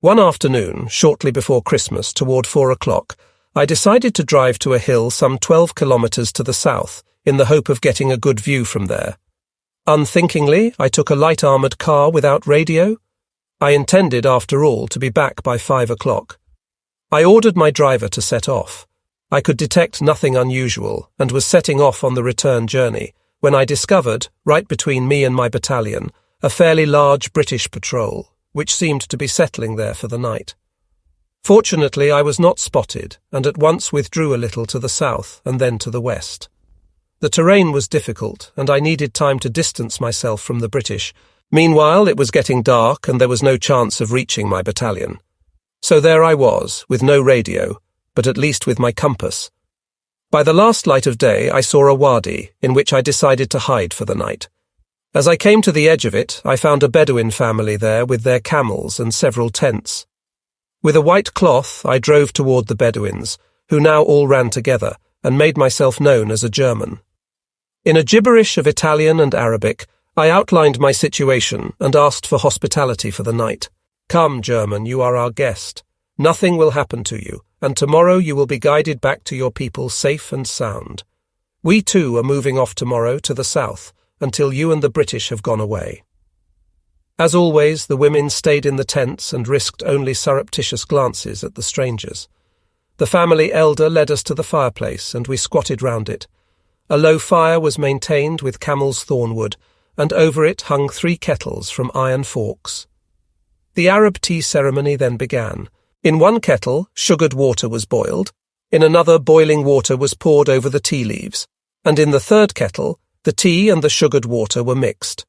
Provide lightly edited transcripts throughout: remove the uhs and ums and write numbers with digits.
One afternoon, shortly before Christmas, toward 4 o'clock, I decided to drive to a hill some 12 kilometers to the south, in the hope of getting a good view from there. Unthinkingly, I took a light armored car without radio. I intended, after all, to be back by 5 o'clock. I ordered my driver to set off. I could detect nothing unusual, and was setting off on the return journey, when I discovered, right between me and my battalion, a fairly large British patrol, which seemed to be settling there for the night. Fortunately, I was not spotted, and at once withdrew a little to the south and then to the west. The terrain was difficult, and I needed time to distance myself from the British. Meanwhile, it was getting dark, and there was no chance of reaching my battalion. So there I was, with no radio, but at least with my compass. By the last light of day, I saw a wadi, in which I decided to hide for the night. As I came to the edge of it, I found a Bedouin family there with their camels and several tents. With a white cloth, I drove toward the Bedouins, who now all ran together, and made myself known as a German. In a gibberish of Italian and Arabic, I outlined my situation and asked for hospitality for the night. "Come, German, you are our guest. Nothing will happen to you, and tomorrow you will be guided back to your people safe and sound. We too are moving off tomorrow to the south, until you and the British have gone away." As always, the women stayed in the tents and risked only surreptitious glances at the strangers. The family elder led us to the fireplace, and we squatted round it. A low fire was maintained with camel's thornwood, and over it hung 3 kettles from iron forks. The Arab tea ceremony then began. In one kettle, sugared water was boiled, in another boiling water was poured over the tea leaves, and in the third kettle, the tea and the sugared water were mixed.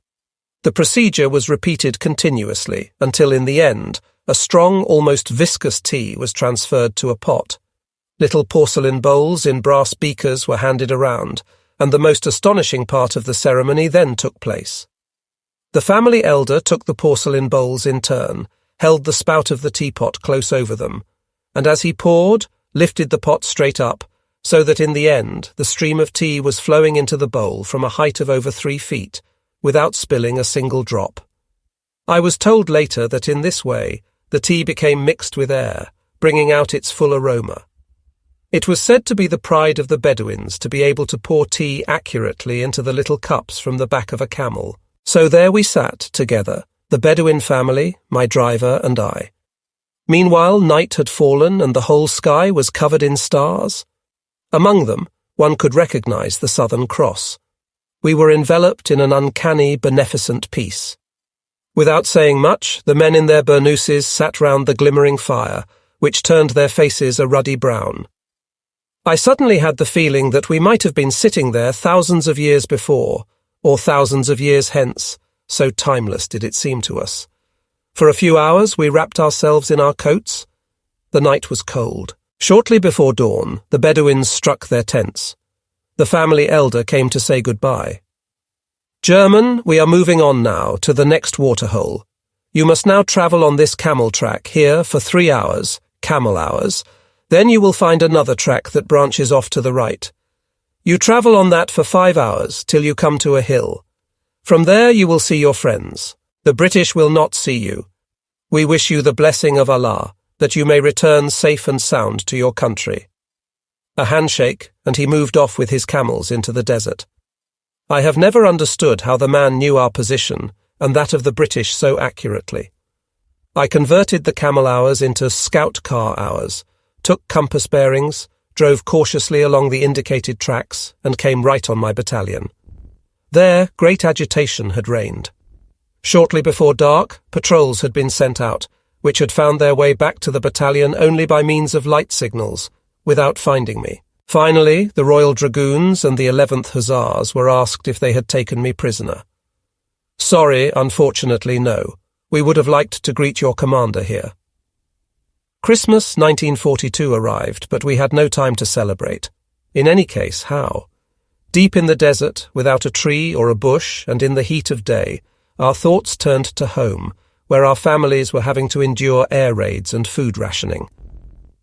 The procedure was repeated continuously until, in the end, a strong, almost viscous tea was transferred to a pot. Little porcelain bowls in brass beakers were handed around, and the most astonishing part of the ceremony then took place. The family elder took the porcelain bowls in turn, held the spout of the teapot close over them, and as he poured, lifted the pot straight up, so that in the end the stream of tea was flowing into the bowl from a height of over 3 feet, without spilling a single drop. I was told later that in this way the tea became mixed with air, bringing out its full aroma. It was said to be the pride of the Bedouins to be able to pour tea accurately into the little cups from the back of a camel. So there we sat together, the Bedouin family, my driver and I. Meanwhile, night had fallen and the whole sky was covered in stars. Among them, one could recognize the Southern Cross. We were enveloped in an uncanny, beneficent peace. Without saying much, the men in their burnouses sat round the glimmering fire, which turned their faces a ruddy brown. I suddenly had the feeling that we might have been sitting there thousands of years before, or thousands of years hence, so timeless did it seem to us. For a few hours we wrapped ourselves in our coats. The night was cold. Shortly before dawn, the Bedouins struck their tents. The family elder came to say goodbye. "German, we are moving on now to the next waterhole. You must now travel on this camel track here for 3 hours, camel hours. Then you will find another track that branches off to the right. You travel on that for 5 hours till you come to a hill. From there you will see your friends. The British will not see you. We wish you the blessing of Allah, that you may return safe and sound to your country." A handshake, and he moved off with his camels into the desert. I have never understood how the man knew our position, and that of the British so accurately. I converted the camel hours into scout car hours, took compass bearings, drove cautiously along the indicated tracks, and came right on my battalion. There, great agitation had reigned. Shortly before dark, patrols had been sent out, which had found their way back to the battalion only by means of light signals, without finding me. Finally, the Royal Dragoons and the 11th Hussars were asked if they had taken me prisoner. "Sorry, unfortunately, no. We would have liked to greet your commander here." Christmas 1942 arrived, but we had no time to celebrate. In any case, how? Deep in the desert, without a tree or a bush, and in the heat of day, our thoughts turned to home, where our families were having to endure air raids and food rationing.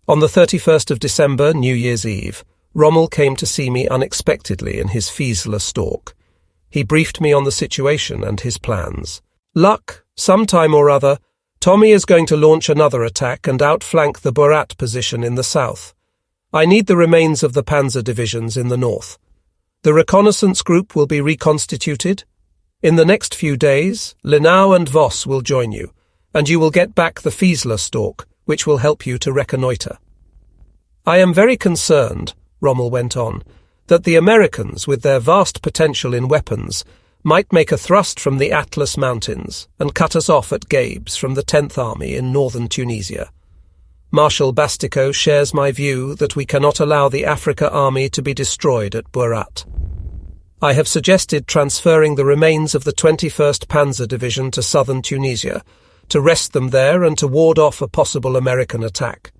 On the 31st of December, New Year's Eve, Rommel came to see me unexpectedly in his Fiesler stalk. He briefed me on the situation and his plans. Luck, some time or other, Tommy is going to launch another attack and outflank the Burat position in the south. I need the remains of the panzer divisions in the north. The reconnaissance group will be reconstituted. In the next few days, Linau and Voss will join you, and you will get back the Fiesler stalk, which will help you to reconnoitre. I am very concerned, Rommel went on, that the Americans, with their vast potential in weapons, might make a thrust from the Atlas Mountains and cut us off at Gabes from the 10th Army in northern Tunisia. Marshal Bastico shares my view that we cannot allow the Afrika Army to be destroyed at Burat. I have suggested transferring the remains of the 21st Panzer Division to southern Tunisia, to rest them there and to ward off a possible American attack.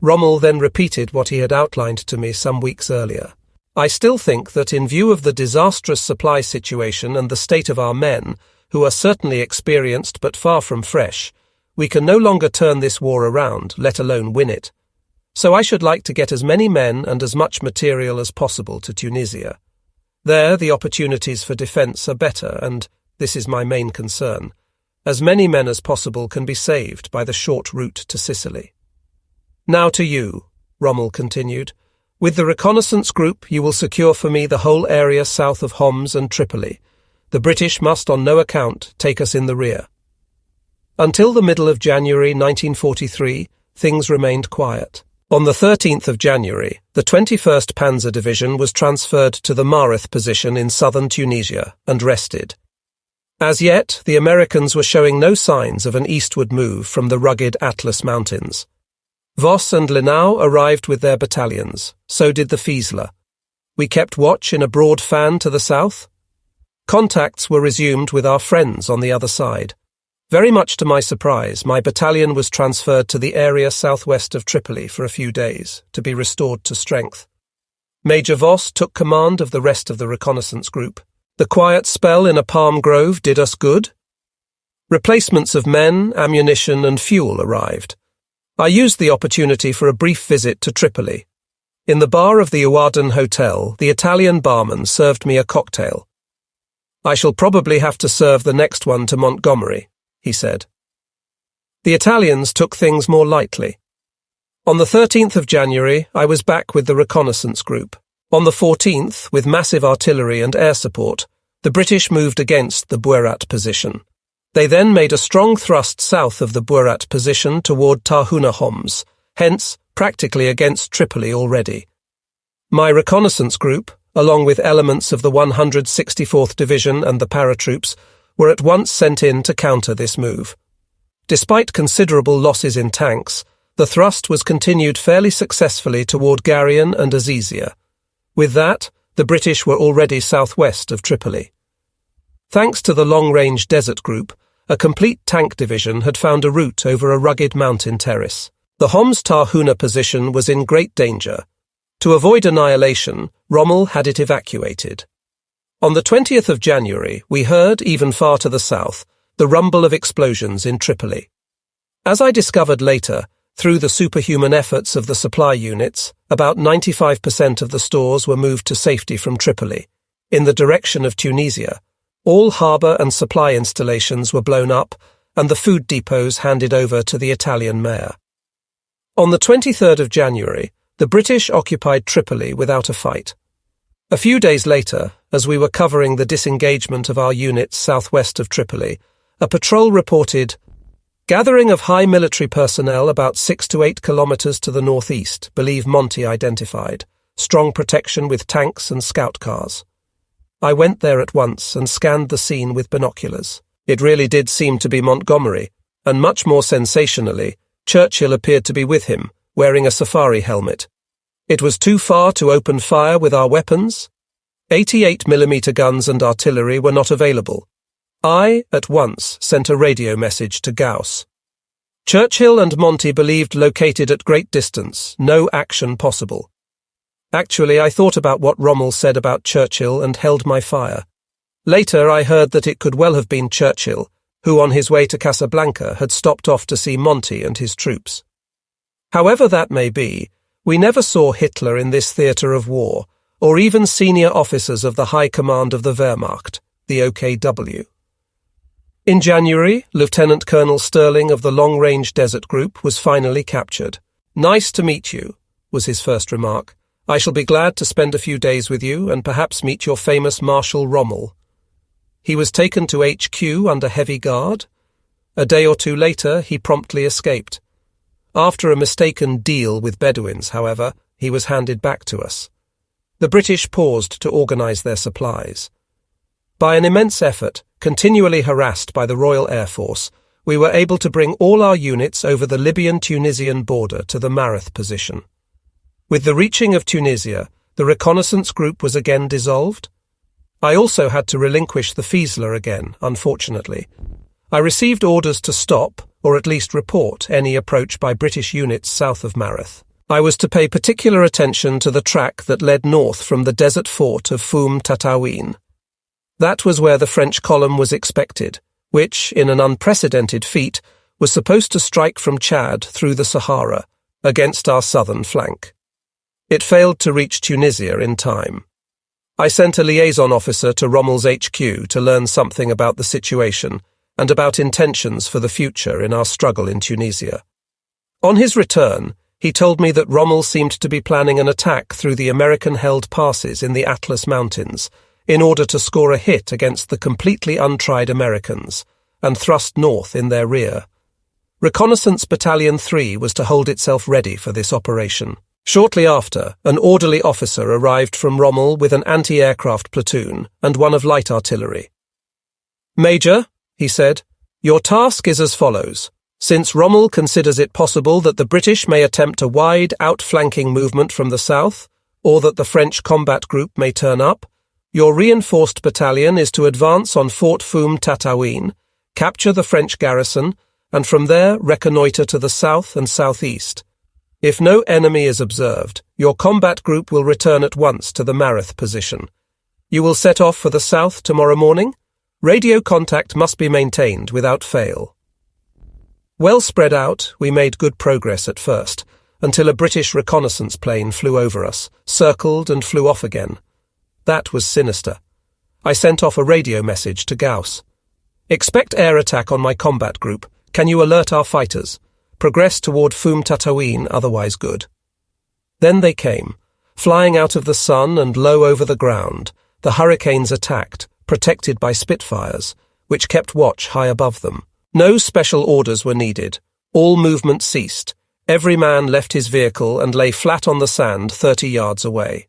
Rommel then repeated what he had outlined to me some weeks earlier. I still think that in view of the disastrous supply situation and the state of our men, who are certainly experienced but far from fresh, we can no longer turn this war around, let alone win it. So I should like to get as many men and as much material as possible to Tunisia. There the opportunities for defence are better and, this is my main concern, as many men as possible can be saved by the short route to Sicily. Now to you, Rommel continued. With the reconnaissance group, you will secure for me the whole area south of Homs and Tripoli. The British must on no account take us in the rear. Until the middle of January 1943, things remained quiet. On the 13th of January, the 21st Panzer Division was transferred to the Mareth position in southern Tunisia and rested. As yet, the Americans were showing no signs of an eastward move from the rugged Atlas Mountains. Voss and Linau arrived with their battalions, so did the Fiesler. We kept watch in a broad fan to the south. Contacts were resumed with our friends on the other side. Very much to my surprise, my battalion was transferred to the area southwest of Tripoli for a few days, to be restored to strength. Major Voss took command of the rest of the reconnaissance group. The quiet spell in a palm grove did us good. Replacements of men, ammunition and fuel arrived. I used the opportunity for a brief visit to Tripoli. In the bar of the Uaden Hotel, the Italian barman served me a cocktail. I shall probably have to serve the next one to Montgomery, he said. The Italians took things more lightly. On the 13th of January, I was back with the reconnaissance group. On the 14th, with massive artillery and air support, the British moved against the Buerat position. They then made a strong thrust south of the Buerat position toward Tarhuna Homs, hence practically against Tripoli already. My reconnaissance group, along with elements of the 164th Division and the paratroops, were at once sent in to counter this move. Despite considerable losses in tanks, the thrust was continued fairly successfully toward Garion and Azizia. With that, the British were already southwest of Tripoli. Thanks to the long-range desert group, a complete tank division had found a route over a rugged mountain terrace. The Homs Tarhuna position was in great danger. To avoid annihilation, Rommel had it evacuated. On the 20th of January, we heard, even far to the south, the rumble of explosions in Tripoli. As I discovered later, through the superhuman efforts of the supply units, about 95% of the stores were moved to safety from Tripoli. In the direction of Tunisia, all harbour and supply installations were blown up and the food depots handed over to the Italian mayor. On the 23rd of January, the British occupied Tripoli without a fight. A few days later, as we were covering the disengagement of our units southwest of Tripoli, a patrol reported, "Gathering of high military personnel about 6 to 8 kilometres to the northeast, believe Monty identified. Strong protection with tanks and scout cars." I went there at once and scanned the scene with binoculars. It really did seem to be Montgomery, and much more sensationally, Churchill appeared to be with him, wearing a safari helmet. It was too far to open fire with our weapons. 88mm guns and artillery were not available. I, at once, sent a radio message to Gauss. Churchill and Monty believed located at great distance, no action possible. Actually, I thought about what Rommel said about Churchill and held my fire. Later, I heard that it could well have been Churchill, who on his way to Casablanca had stopped off to see Monty and his troops. However that may be, we never saw Hitler in this theatre of war, or even senior officers of the High Command of the Wehrmacht, the OKW. In January, Lieutenant Colonel Sterling of the Long Range Desert Group was finally captured. "Nice to meet you," was his first remark. "I shall be glad to spend a few days with you and perhaps meet your famous Marshal Rommel." He was taken to HQ under heavy guard. A day or two later, he promptly escaped. After a mistaken deal with Bedouins, however, he was handed back to us. The British paused to organise their supplies. By an immense effort, continually harassed by the Royal Air Force, we were able to bring all our units over the Libyan-Tunisian border to the Mareth position. With the reaching of Tunisia, the reconnaissance group was again dissolved. I also had to relinquish the Fieseler again, unfortunately. I received orders to stop, or at least report, any approach by British units south of Mareth. I was to pay particular attention to the track that led north from the desert fort of Foum Tatawin. That was where the French column was expected, which, in an unprecedented feat, was supposed to strike from Chad through the Sahara, against our southern flank. It failed to reach Tunisia in time. I sent a liaison officer to Rommel's HQ to learn something about the situation and about intentions for the future in our struggle in Tunisia. On his return, he told me that Rommel seemed to be planning an attack through the American-held passes in the Atlas Mountains in order to score a hit against the completely untried Americans and thrust north in their rear. Reconnaissance Battalion 3 was to hold itself ready for this operation. Shortly after, an orderly officer arrived from Rommel with an anti-aircraft platoon and one of light artillery. "Major," he said, "your task is as follows. Since Rommel considers it possible that the British may attempt a wide outflanking movement from the south, or that the French combat group may turn up, your reinforced battalion is to advance on Fort Foum Tatawin, capture the French garrison, and from there reconnoitre to the south and southeast. If no enemy is observed, your combat group will return at once to the Mareth position. You will set off for the south tomorrow morning. Radio contact must be maintained without fail." Well spread out, we made good progress at first, until a British reconnaissance plane flew over us, circled and flew off again. That was sinister. I sent off a radio message to Gauss. "Expect air attack on my combat group. Can you alert our fighters? Progress toward Foum Tatawin, otherwise good." Then they came. Flying out of the sun and low over the ground, the Hurricanes attacked, protected by Spitfires, which kept watch high above them. No special orders were needed. All movement ceased. Every man left his vehicle and lay flat on the sand 30 yards away.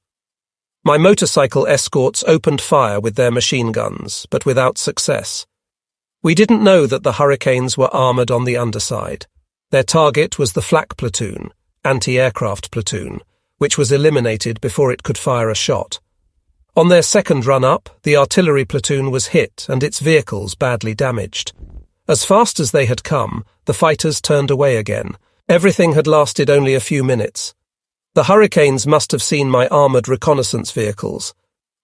My motorcycle escorts opened fire with their machine guns, but without success. We didn't know that the Hurricanes were armoured on the underside. Their target was the flak platoon, anti-aircraft platoon, which was eliminated before it could fire a shot. On their second run-up, the artillery platoon was hit and its vehicles badly damaged. As fast as they had come, the fighters turned away again. Everything had lasted only a few minutes. The Hurricanes must have seen my armoured reconnaissance vehicles.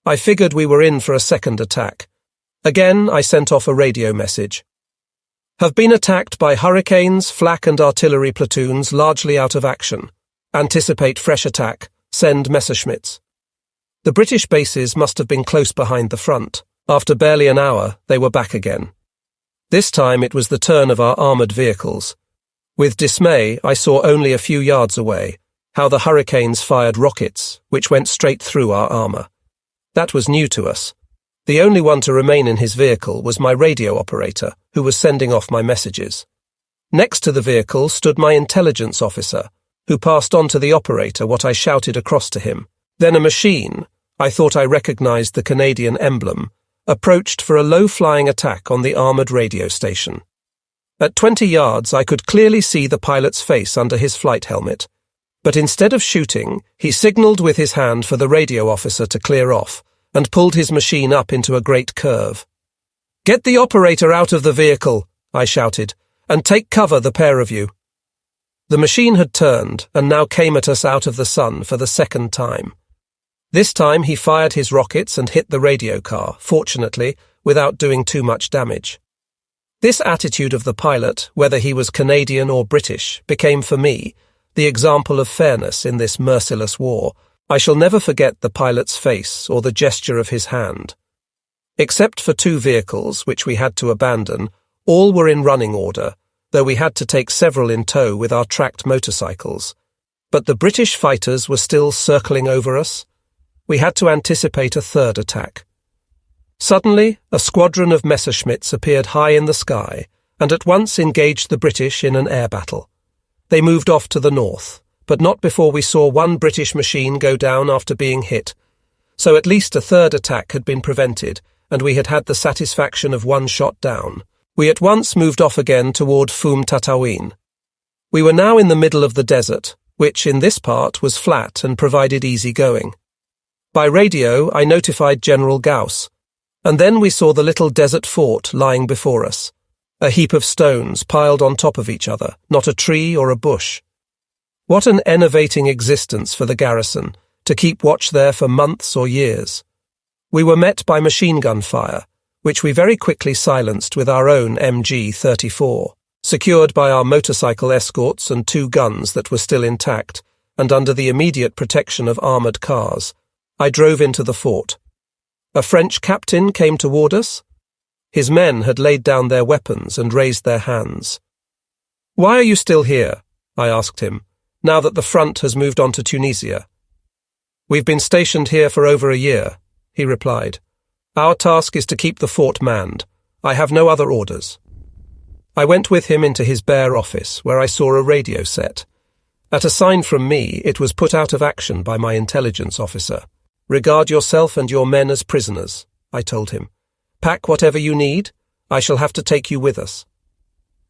I figured we were in for a second attack. Again, I sent off a radio message. "Have been attacked by Hurricanes, flak and artillery platoons largely out of action. Anticipate fresh attack. Send Messerschmitts." The British bases must have been close behind the front. After barely an hour, they were back again. This time it was the turn of our armoured vehicles. With dismay, I saw only a few yards away how the Hurricanes fired rockets, which went straight through our armour. That was new to us. The only one to remain in his vehicle was my radio operator, who was sending off my messages. Next to the vehicle stood my intelligence officer, who passed on to the operator what I shouted across to him. Then a machine, I thought I recognised the Canadian emblem, approached for a low-flying attack on the armoured radio station. At 20 yards, I could clearly see the pilot's face under his flight helmet, but instead of shooting, he signalled with his hand for the radio officer to clear off, and pulled his machine up into a great curve. "Get the operator out of the vehicle," I shouted, "and take cover, the pair of you." The machine had turned, and now came at us out of the sun for the second time. This time he fired his rockets and hit the radio car, fortunately, without doing too much damage. This attitude of the pilot, whether he was Canadian or British, became for me the example of fairness in this merciless war. I shall never forget the pilot's face or the gesture of his hand. Except for 2 vehicles, which we had to abandon, All were in running order, though we had to take several in tow with our tracked motorcycles. But the British fighters were still circling over us. We had to anticipate a third attack. Suddenly, a squadron of Messerschmitts appeared high in the sky and at once engaged the British in an air battle. They moved off to the north, but not before we saw one British machine go down after being hit. So at least a third attack had been prevented, and we had had the satisfaction of one shot down. We at once moved off again toward Fum Tatawin. We were now in the middle of the desert, which in this part was flat and provided easy going. By radio, I notified General Gauss, and then we saw the little desert fort lying before us, a heap of stones piled on top of each other, not a tree or a bush. What an enervating existence for the garrison, to keep watch there for months or years. We were met by machine gun fire, which we very quickly silenced with our own MG-34, secured by our motorcycle escorts and 2 guns that were still intact, and under the immediate protection of armoured cars. I drove into the fort. A French captain came toward us. His men had laid down their weapons and raised their hands. "Why are you still here?" I asked him, "now that the front has moved on to Tunisia?" "We've been stationed here for over a year," he replied. "Our task is to keep the fort manned. I have no other orders." I went with him into his bare office, where I saw a radio set. At a sign from me, it was put out of action by my intelligence officer. "Regard yourself and your men as prisoners," I told him. "Pack whatever you need. I shall have to take you with us."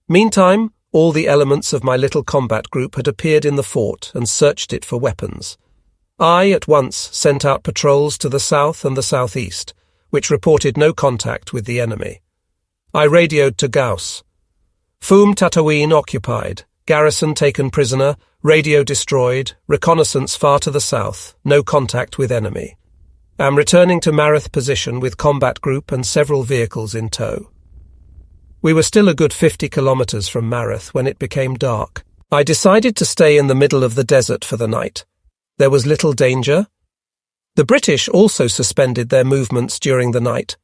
Meantime, all the elements of my little combat group had appeared in the fort and searched it for weapons. I at once sent out patrols to the south and the southeast, which reported no contact with the enemy. I radioed to Gauss. "Fum Tatawin occupied, garrison taken prisoner, radio destroyed, reconnaissance far to the south, no contact with enemy. Am returning to Mareth position with combat group and several vehicles in tow." We were still a good 50 kilometers from Mareth when it became dark. I decided to stay in the middle of the desert for the night. There was little danger. The British also suspended their movements during the night.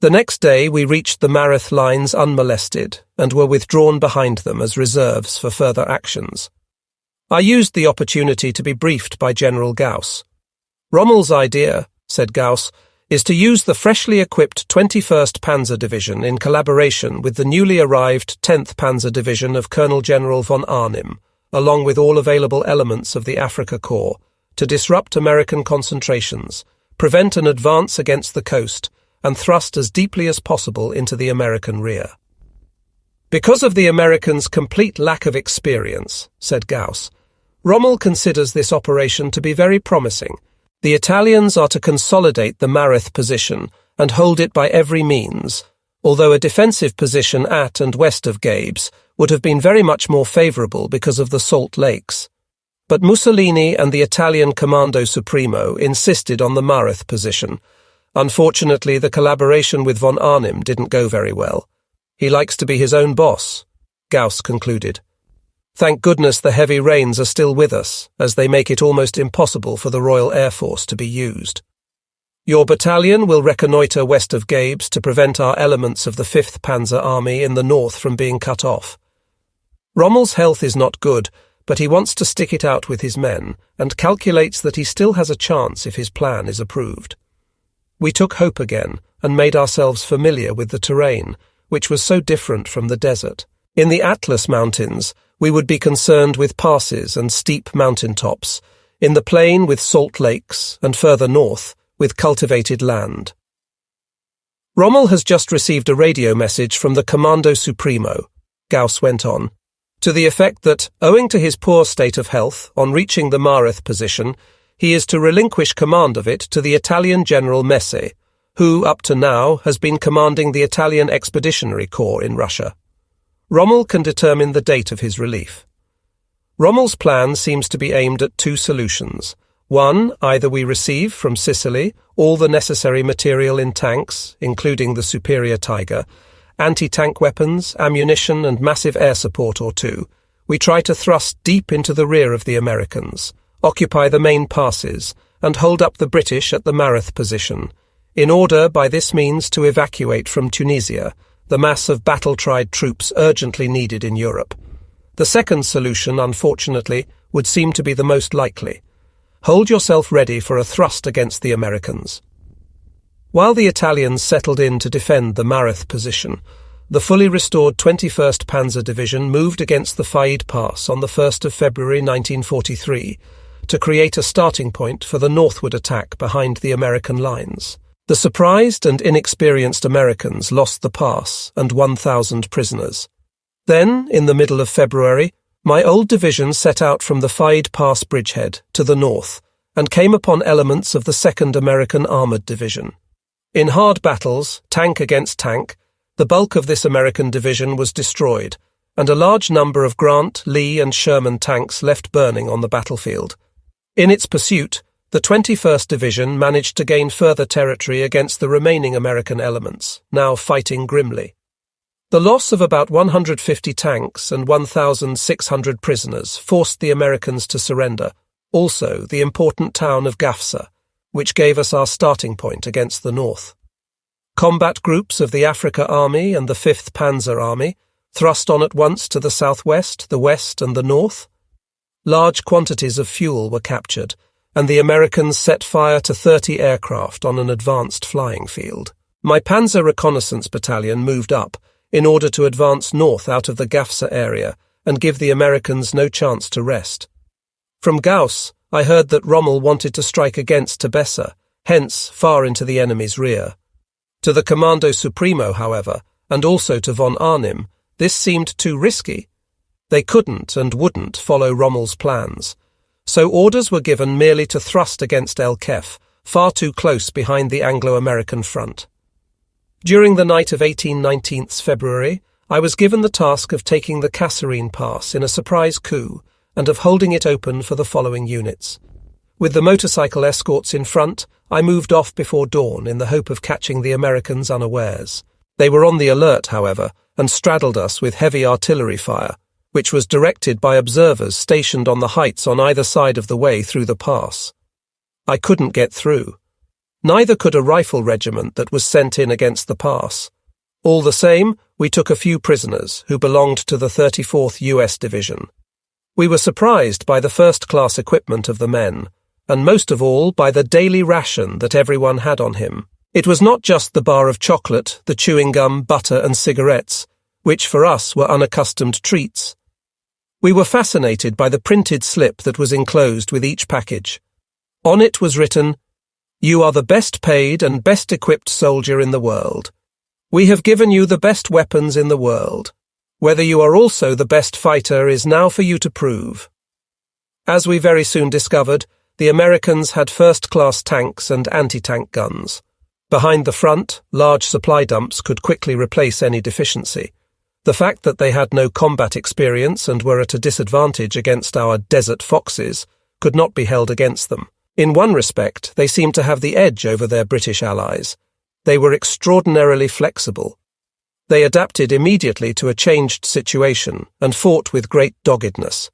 The next day we reached the Mareth lines unmolested and were withdrawn behind them as reserves for further actions. I used the opportunity to be briefed by General Gauss. "Rommel's idea," said Gauss, "is to use the freshly equipped 21st Panzer Division in collaboration with the newly arrived 10th Panzer Division of Colonel General von Arnim, along with all available elements of the Afrika Korps, to disrupt American concentrations, prevent an advance against the coast, and thrust as deeply as possible into the American rear." "Because of the Americans' complete lack of experience," said Gauss, "Rommel considers this operation to be very promising. The Italians are to consolidate the Mareth position and hold it by every means, although a defensive position at and west of Gabes would have been very much more favourable because of the Salt Lakes. But Mussolini and the Italian Comando Supremo insisted on the Mareth position. Unfortunately, the collaboration with von Arnim didn't go very well. He likes to be his own boss," Gauss concluded. "Thank goodness the heavy rains are still with us, as they make it almost impossible for the Royal Air Force to be used. Your battalion will reconnoitre west of Gabes to prevent our elements of the 5th Panzer Army in the north from being cut off. Rommel's health is not good, but he wants to stick it out with his men, and calculates that he still has a chance if his plan is approved." We took hope again, and made ourselves familiar with the terrain, which was so different from the desert. In the Atlas Mountains, we would be concerned with passes and steep mountain tops, in the plain with salt lakes, and further north, with cultivated land. "Rommel has just received a radio message from the Comando Supremo," Gauss went on, "to the effect that, owing to his poor state of health, on reaching the Mareth position, he is to relinquish command of it to the Italian General Messe, who, up to now, has been commanding the Italian Expeditionary Corps in Russia. Rommel can determine the date of his relief. Rommel's plan seems to be aimed at 2 solutions. One, either we receive from Sicily all the necessary material in tanks, including the Superior Tiger, anti-tank weapons, ammunition and massive air support or 2. We try to thrust deep into the rear of the Americans, occupy the main passes, and hold up the British at the Mareth position, in order by this means to evacuate from Tunisia, the mass of battle-tried troops urgently needed in Europe. The second solution, unfortunately, would seem to be the most likely. Hold yourself ready for a thrust against the Americans. While the Italians settled in to defend the Mareth position, the fully restored 21st Panzer Division moved against the Faid Pass on the 1st of February 1943 to create a starting point for the northward attack behind the American lines. The surprised and inexperienced Americans lost the pass and 1,000 prisoners. Then, in the middle of February, my old division set out from the Faid Pass bridgehead to the north and came upon elements of the 2nd American Armored Division. In hard battles, tank against tank, the bulk of this American division was destroyed, and a large number of Grant, Lee, and Sherman tanks left burning on the battlefield. In its pursuit, the 21st Division managed to gain further territory against the remaining American elements, now fighting grimly. The loss of about 150 tanks and 1,600 prisoners forced the Americans to surrender, also the important town of Gafsa, which gave us our starting point against the north. Combat groups of the Afrika Army and the 5th Panzer Army thrust on at once to the southwest, the west, and the north. Large quantities of fuel were captured, and the Americans set fire to 30 aircraft on an advanced flying field. My Panzer Reconnaissance Battalion moved up in order to advance north out of the Gafsa area and give the Americans no chance to rest. From Gauss, I heard that Rommel wanted to strike against Tebessa, hence far into the enemy's rear. To the Commando Supremo, however, and also to von Arnim, this seemed too risky. They couldn't and wouldn't follow Rommel's plans, so orders were given merely to thrust against El Kef, far too close behind the Anglo-American front. During the night of 18-19 February, I was given the task of taking the Kasserine Pass in a surprise coup and of holding it open for the following units. With the motorcycle escorts in front, I moved off before dawn in the hope of catching the Americans unawares. They were on the alert, however, and straddled us with heavy artillery fire, which was directed by observers stationed on the heights on either side of the way through the pass. I couldn't get through. Neither could a rifle regiment that was sent in against the pass. All the same, we took a few prisoners who belonged to the 34th U.S. Division. We were surprised by the first-class equipment of the men, and most of all by the daily ration that everyone had on him. It was not just the bar of chocolate, the chewing gum, butter and cigarettes, which for us were unaccustomed treats. We were fascinated by the printed slip that was enclosed with each package. On it was written, "You are the best paid and best equipped soldier in the world. We have given you the best weapons in the world. Whether you are also the best fighter is now for you to prove." As we very soon discovered, the Americans had first-class tanks and anti-tank guns. Behind the front, large supply dumps could quickly replace any deficiency. The fact that they had no combat experience and were at a disadvantage against our desert foxes could not be held against them. In one respect, they seemed to have the edge over their British allies. They were extraordinarily flexible. They adapted immediately to a changed situation and fought with great doggedness.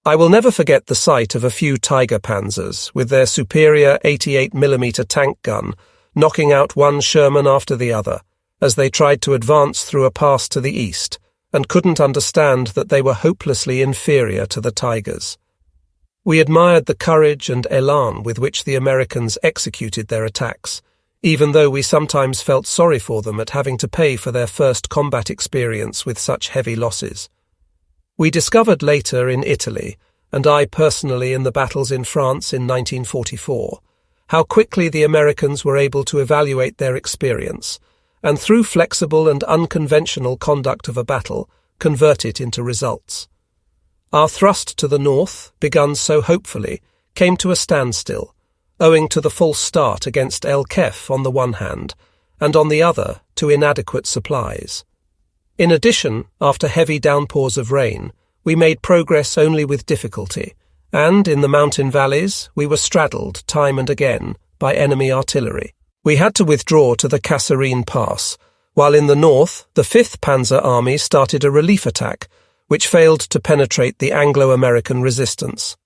I will never forget the sight of a few Tiger Panzers with their superior 88mm tank gun knocking out one Sherman after the other as they tried to advance through a pass to the east and couldn't understand that they were hopelessly inferior to the Tigers. We admired the courage and elan with which the Americans executed their attacks, even though we sometimes felt sorry for them at having to pay for their first combat experience with such heavy losses. We discovered later in Italy, and I personally in the battles in France in 1944, how quickly the Americans were able to evaluate their experience, and through flexible and unconventional conduct of a battle, convert it into results. Our thrust to the north, begun so hopefully, came to a standstill, owing to the false start against El Kef on the one hand, and on the other to inadequate supplies. In addition, after heavy downpours of rain, we made progress only with difficulty, and in the mountain valleys we were straddled time and again by enemy artillery. We had to withdraw to the Kasserine Pass, while in the north the 5th Panzer Army started a relief attack, which failed to penetrate the Anglo-American resistance.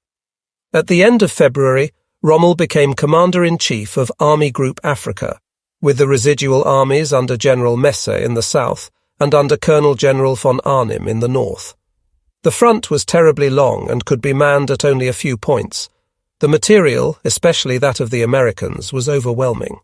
At the end of February, Rommel became Commander-in-Chief of Army Group Africa, with the residual armies under General Messe in the south and under Colonel General von Arnim in the north. The front was terribly long and could be manned at only a few points. The material, especially that of the Americans, was overwhelming.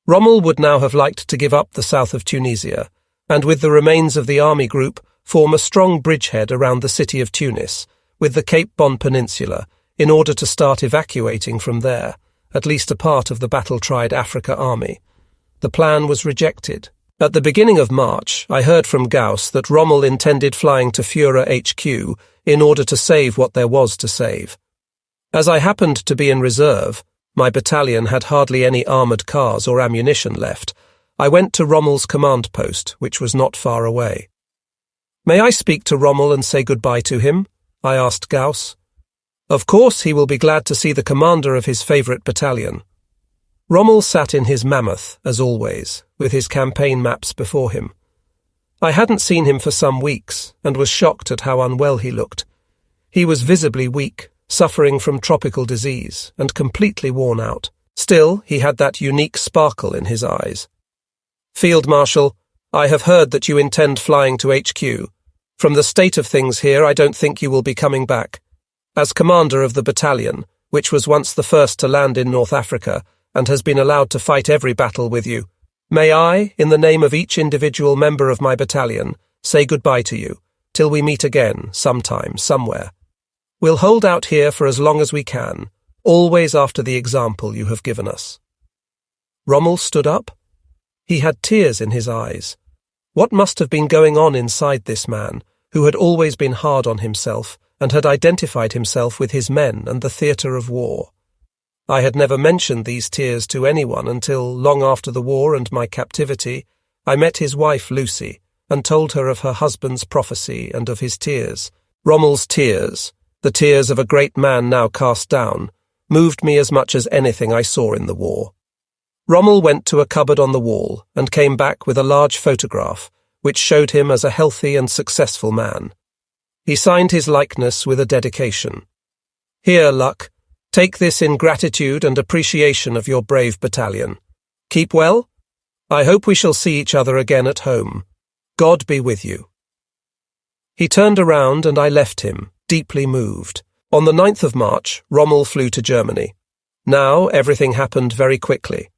Rommel would now have liked to give up the south of Tunisia, and with the remains of the army group form a strong bridgehead around the city of Tunis, with the Cape Bon Peninsula, in order to start evacuating from there, at least a part of the battle-tried Afrika army. The plan was rejected. At the beginning of March, I heard from Gauss that Rommel intended flying to Führer HQ in order to save what there was to save. As I happened to be in reserve, my battalion had hardly any armoured cars or ammunition left. I went to Rommel's command post, which was not far away. "May I speak to Rommel and say goodbye to him?" I asked Gauss. "Of course he will be glad to see the commander of his favourite battalion." Rommel sat in his mammoth, as always, with his campaign maps before him. I hadn't seen him for some weeks, and was shocked at how unwell he looked. He was visibly weak, suffering from tropical disease, and completely worn out. Still, he had that unique sparkle in his eyes. "Field Marshal, I have heard that you intend flying to HQ. From the state of things here, I don't think you will be coming back. As commander of the battalion, which was once the first to land in North Africa, and has been allowed to fight every battle with you, may I, in the name of each individual member of my battalion, say goodbye to you, till we meet again, sometime, somewhere. We'll hold out here for as long as we can, always after the example you have given us." Rommel stood up. He had tears in his eyes. What must have been going on inside this man, who had always been hard on himself, and had identified himself with his men and the theatre of war? I had never mentioned these tears to anyone until, long after the war and my captivity, I met his wife Lucy, and told her of her husband's prophecy and of his tears. Rommel's tears, the tears of a great man now cast down, moved me as much as anything I saw in the war. Rommel went to a cupboard on the wall and came back with a large photograph, which showed him as a healthy and successful man. He signed his likeness with a dedication. "Here, Luck, take this in gratitude and appreciation of your brave battalion. Keep well. I hope we shall see each other again at home. God be with you." He turned around and I left him, deeply moved. On the 9th of March, Rommel flew to Germany. Now everything happened very quickly.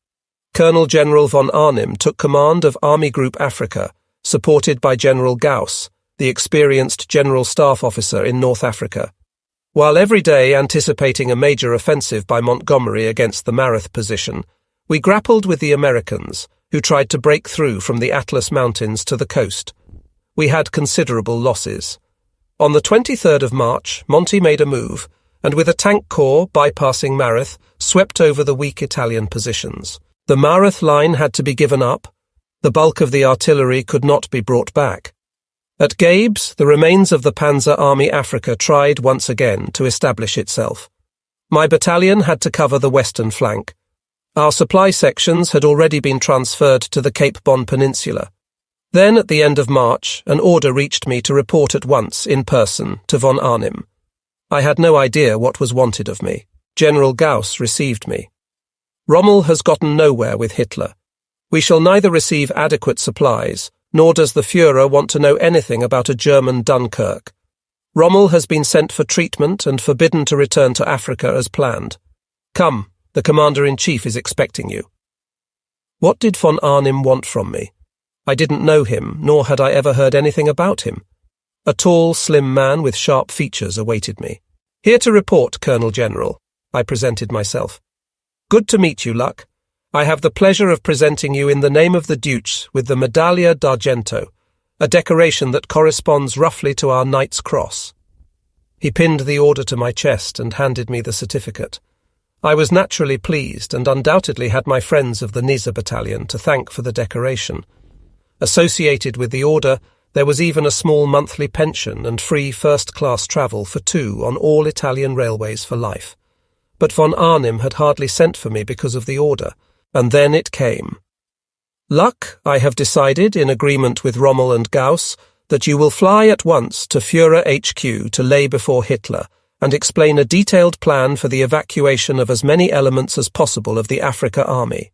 Colonel General von Arnim took command of Army Group Africa, supported by General Gauss, the experienced General Staff Officer in North Africa. While every day anticipating a major offensive by Montgomery against the Mareth position, we grappled with the Americans, who tried to break through from the Atlas Mountains to the coast. We had considerable losses. On the 23rd of March, Monty made a move, and with a tank corps bypassing Mareth, swept over the weak Italian positions. The Mareth line had to be given up. The bulk of the artillery could not be brought back. At Gabes, the remains of the Panzer Army Africa tried once again to establish itself. My battalion had to cover the western flank. Our supply sections had already been transferred to the Cape Bon Peninsula. Then, at the end of March, an order reached me to report at once, in person, to von Arnim. I had no idea what was wanted of me. General Gauss received me. "Rommel has gotten nowhere with Hitler. We shall neither receive adequate supplies, nor does the Führer want to know anything about a German Dunkirk. Rommel has been sent for treatment and forbidden to return to Africa as planned. Come, the Commander-in-Chief is expecting you." What did von Arnim want from me? I didn't know him, nor had I ever heard anything about him. A tall, slim man with sharp features awaited me. "Here to report, Colonel General," I presented myself. "Good to meet you, Luck. I have the pleasure of presenting you in the name of the Dukes with the Medaglia d'Argento, a decoration that corresponds roughly to our Knight's Cross." He pinned the order to my chest and handed me the certificate. I was naturally pleased and undoubtedly had my friends of the Nizza battalion to thank for the decoration. Associated with the order, there was even a small monthly pension and free first-class travel for two on all Italian railways for life. But von Arnim had hardly sent for me because of the order, and then it came. "Luck, I have decided, in agreement with Rommel and Gauss, that you will fly at once to Führer HQ to lay before Hitler and explain a detailed plan for the evacuation of as many elements as possible of the Afrika Army.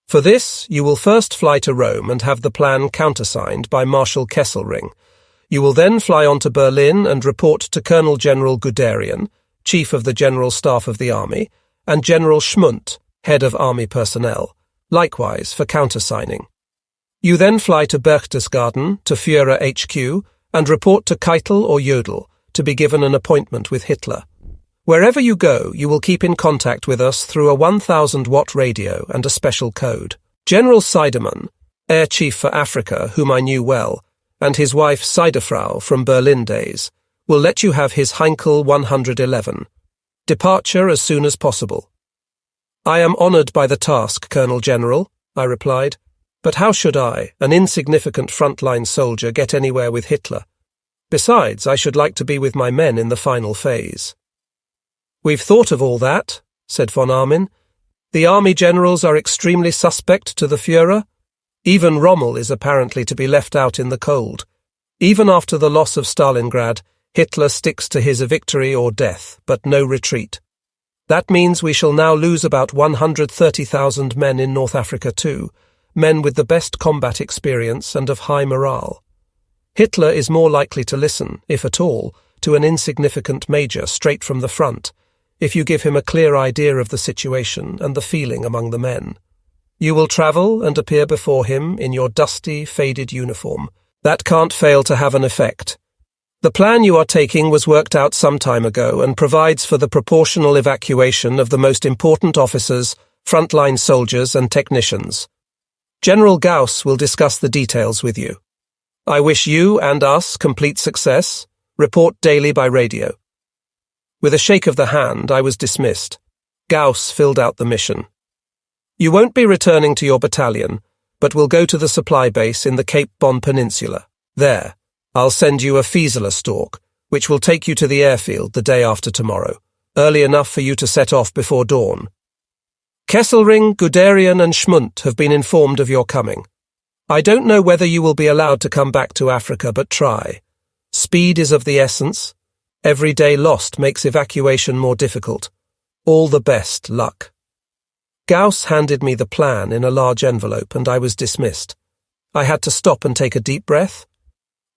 For this, you will first fly to Rome and have the plan countersigned by Marshal Kesselring. You will then fly on to Berlin and report to Colonel General Guderian, Chief of the General Staff of the Army, and General Schmundt, Head of Army Personnel, likewise for countersigning. You then fly to Berchtesgaden, to Führer HQ, and report to Keitel or Jodl to be given an appointment with Hitler. Wherever you go, you will keep in contact with us through a 1000-watt radio and a special code. General Seidemann, Air Chief for Africa, whom I knew well, and his wife Seidefrau from Berlin days, will let you have his Heinkel 111. Departure as soon as possible. I am honoured by the task, Colonel General, I replied, but how should I, an insignificant frontline soldier, get anywhere with Hitler? Besides, I should like to be with my men in the final phase. We've thought of all that, said von Armin. The army generals are extremely suspect to the Führer. Even Rommel is apparently to be left out in the cold. Even after the loss of Stalingrad, Hitler sticks to his victory or death, but no retreat. That means we shall now lose about 130,000 men in North Africa too, men with the best combat experience and of high morale. Hitler is more likely to listen, if at all, to an insignificant major straight from the front, if you give him a clear idea of the situation and the feeling among the men. You will travel and appear before him in your dusty, faded uniform. That can't fail to have an effect. The plan you are taking was worked out some time ago and provides for the proportional evacuation of the most important officers, frontline soldiers and technicians. General Gauss will discuss the details with you. I wish you and us complete success. Report daily by radio. With a shake of the hand, I was dismissed. Gauss filled out the mission. You won't be returning to your battalion, but will go to the supply base in the Cape Bon Peninsula. There, I'll send you a Fieseler stalk, which will take you to the airfield the day after tomorrow, early enough for you to set off before dawn. Kesselring, Guderian and Schmundt have been informed of your coming. I don't know whether you will be allowed to come back to Africa, but try. Speed is of the essence. Every day lost makes evacuation more difficult. All the best luck. Gauss handed me the plan in a large envelope and I was dismissed. I had to stop and take a deep breath.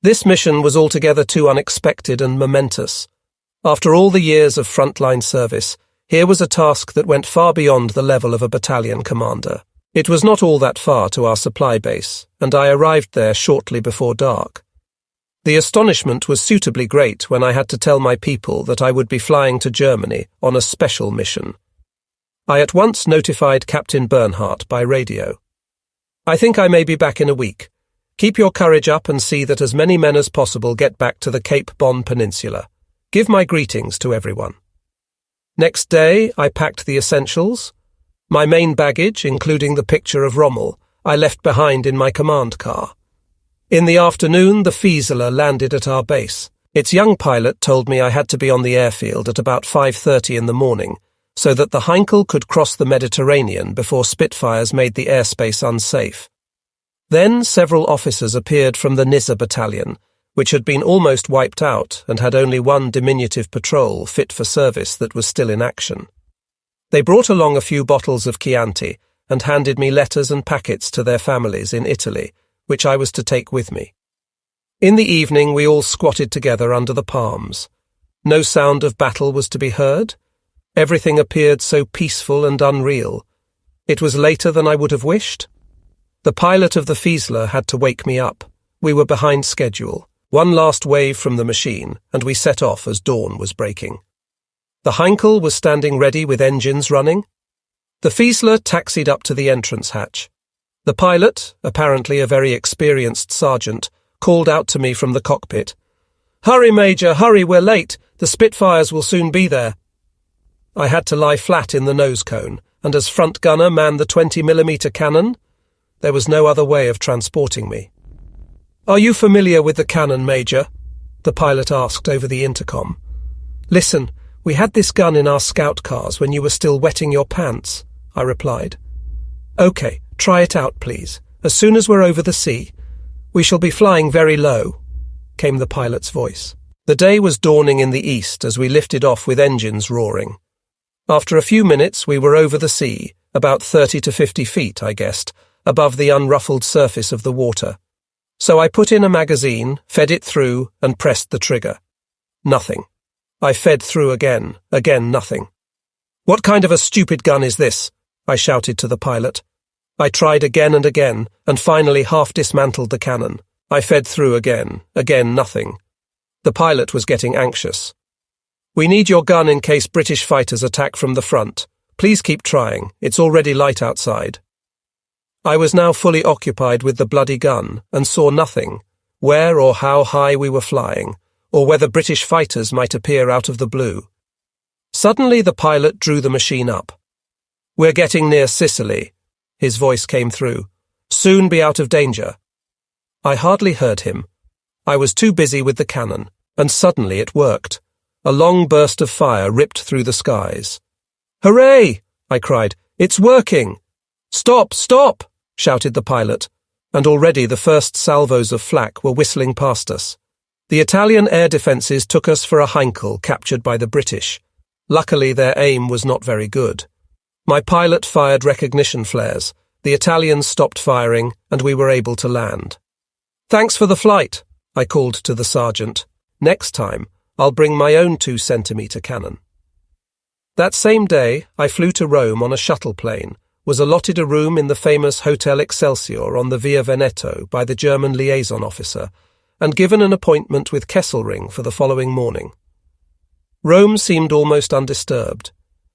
This mission was altogether too unexpected and momentous. After all the years of frontline service, here was a task that went far beyond the level of a battalion commander. It was not all that far to our supply base, and I arrived there shortly before dark. The astonishment was suitably great when I had to tell my people that I would be flying to Germany on a special mission. I at once notified Captain Bernhardt by radio. I think I may be back in a week. Keep your courage up and see that as many men as possible get back to the Cape Bon Peninsula. Give my greetings to everyone. Next day, I packed the essentials. My main baggage, including the picture of Rommel, I left behind in my command car. In the afternoon, the Fieseler landed at our base. Its young pilot told me I had to be on the airfield at about 5:30 in the morning, so that the Heinkel could cross the Mediterranean before Spitfires made the airspace unsafe. Then several officers appeared from the Nizza battalion, which had been almost wiped out and had only one diminutive patrol fit for service that was still in action. They brought along a few bottles of Chianti and handed me letters and packets to their families in Italy, which I was to take with me. In the evening we all squatted together under the palms. No sound of battle was to be heard. Everything appeared so peaceful and unreal. It was later than I would have wished. The pilot of the Fieseler had to wake me up. We were behind schedule. One last wave from the machine, and we set off as dawn was breaking. The Heinkel was standing ready with engines running. The Fieseler taxied up to the entrance hatch. The pilot, apparently a very experienced sergeant, called out to me from the cockpit. "Hurry, Major, hurry, we're late. The Spitfires will soon be there." I had to lie flat in the nose cone, and as front gunner man the 20mm cannon. There was no other way of transporting me. "Are you familiar with the cannon, Major?" the pilot asked over the intercom. "Listen, we had this gun in our scout cars when you were still wetting your pants," I replied. "Okay, try it out, please. As soon as we're over the sea. We shall be flying very low," came the pilot's voice. The day was dawning in the east as we lifted off with engines roaring. After a few minutes we were over the sea, about 30 to 50 feet, I guessed, above the unruffled surface of the water. So I put in a magazine, fed it through, and pressed the trigger. Nothing. I fed through again nothing. "What kind of a stupid gun is this?" I shouted to the pilot. I tried again and again, and finally half dismantled the cannon. I fed through again nothing. The pilot was getting anxious. "We need your gun in case British fighters attack from the front. Please keep trying. It's already light outside." I was now fully occupied with the bloody gun and saw nothing, where or how high we were flying, or whether British fighters might appear out of the blue. Suddenly the pilot drew the machine up. "We're getting near Sicily," his voice came through. "Soon be out of danger." I hardly heard him. I was too busy with the cannon, and suddenly it worked. A long burst of fire ripped through the skies. "Hooray!" I cried. "It's working!" "Stop! Stop!" shouted the pilot, and already the first salvos of flak were whistling past us. The Italian air defences took us for a Heinkel captured by the British. Luckily their aim was not very good. My pilot fired recognition flares, the Italians stopped firing, and we were able to land. "Thanks for the flight," I called to the sergeant. "Next time, I'll bring my own 2-centimetre cannon." That same day, I flew to Rome on a shuttle plane, was allotted a room in the famous Hotel Excelsior on the Via Veneto by the German liaison officer, and given an appointment with Kesselring for the following morning. Rome seemed almost undisturbed.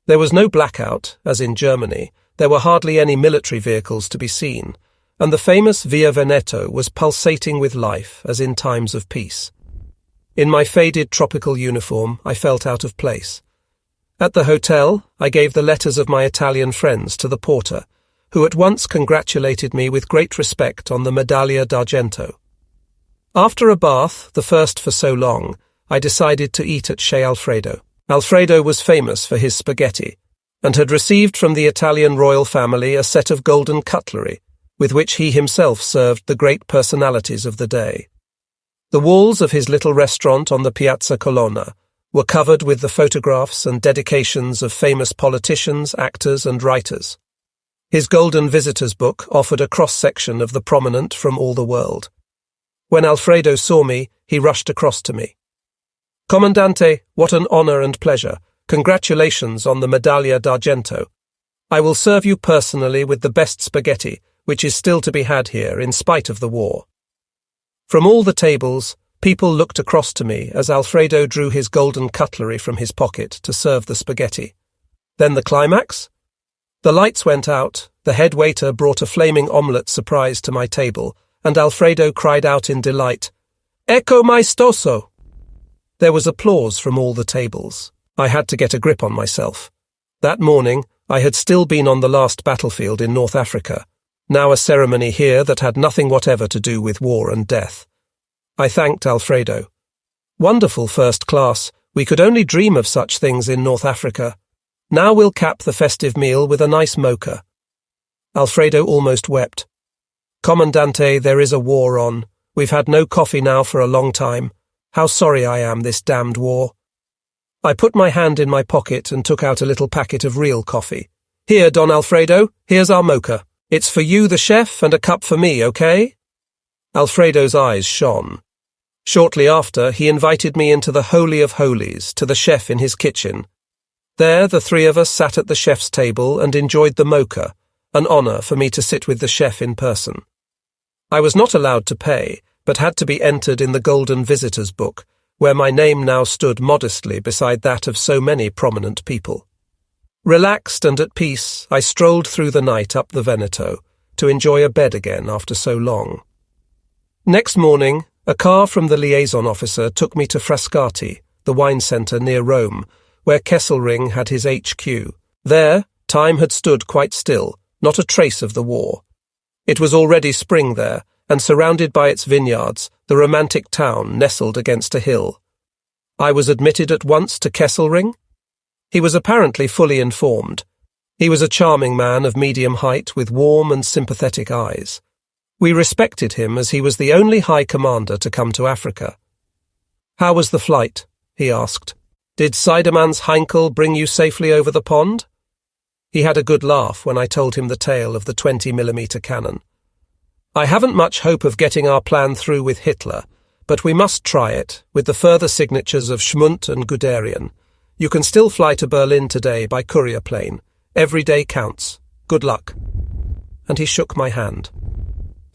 There was no blackout, as in Germany, there were hardly any military vehicles to be seen, and the famous Via Veneto was pulsating with life as in times of peace. In my faded tropical uniform, I felt out of place. At the hotel, I gave the letters of my Italian friends to the porter, who at once congratulated me with great respect on the Medaglia d'Argento. After a bath, the first for so long, I decided to eat at Chez Alfredo. Alfredo was famous for his spaghetti, and had received from the Italian royal family a set of golden cutlery, with which he himself served the great personalities of the day. The walls of his little restaurant on the Piazza Colonna were covered with the photographs and dedications of famous politicians, actors, and writers. His golden visitors book offered a cross-section of the prominent from all the world. When Alfredo saw me, he rushed across to me. "Comandante, what an honour and pleasure. Congratulations on the Medaglia d'Argento. I will serve you personally with the best spaghetti, which is still to be had here in spite of the war." From all the tables, people looked across to me as Alfredo drew his golden cutlery from his pocket to serve the spaghetti. Then the climax? The lights went out, the head waiter brought a flaming omelette surprise to my table, and Alfredo cried out in delight, "Ecco maestoso!" There was applause from all the tables. I had to get a grip on myself. That morning, I had still been on the last battlefield in North Africa, now a ceremony here that had nothing whatever to do with war and death. I thanked Alfredo. "Wonderful first class. We could only dream of such things in North Africa. Now we'll cap the festive meal with a nice mocha." Alfredo almost wept. "Commandante, there is a war on. We've had no coffee now for a long time. How sorry I am, this damned war." I put my hand in my pocket and took out a little packet of real coffee. "Here, Don Alfredo, here's our mocha. It's for you, the chef, and a cup for me, okay?" Alfredo's eyes shone. Shortly after, he invited me into the Holy of Holies, to the chef in his kitchen. There, the three of us sat at the chef's table and enjoyed the mocha, an honour for me to sit with the chef in person. I was not allowed to pay, but had to be entered in the Golden Visitors Book, where my name now stood modestly beside that of so many prominent people. Relaxed and at peace, I strolled through the night up the Veneto, to enjoy a bed again after so long. Next morning, a car from the liaison officer took me to Frascati, the wine centre near Rome, where Kesselring had his HQ. There, time had stood quite still, not a trace of the war. It was already spring there, and surrounded by its vineyards, the romantic town nestled against a hill. I was admitted at once to Kesselring. He was apparently fully informed. He was a charming man of medium height with warm and sympathetic eyes. We respected him as he was the only high commander to come to Africa. "How was the flight?" he asked. "Did Seideman's Heinkel bring you safely over the pond?" He had a good laugh when I told him the tale of the 20mm cannon. I haven't much hope of getting our plan through with Hitler, but we must try it, with the further signatures of Schmundt and Guderian. You can still fly to Berlin today by courier plane. Every day counts. Good luck. And he shook my hand.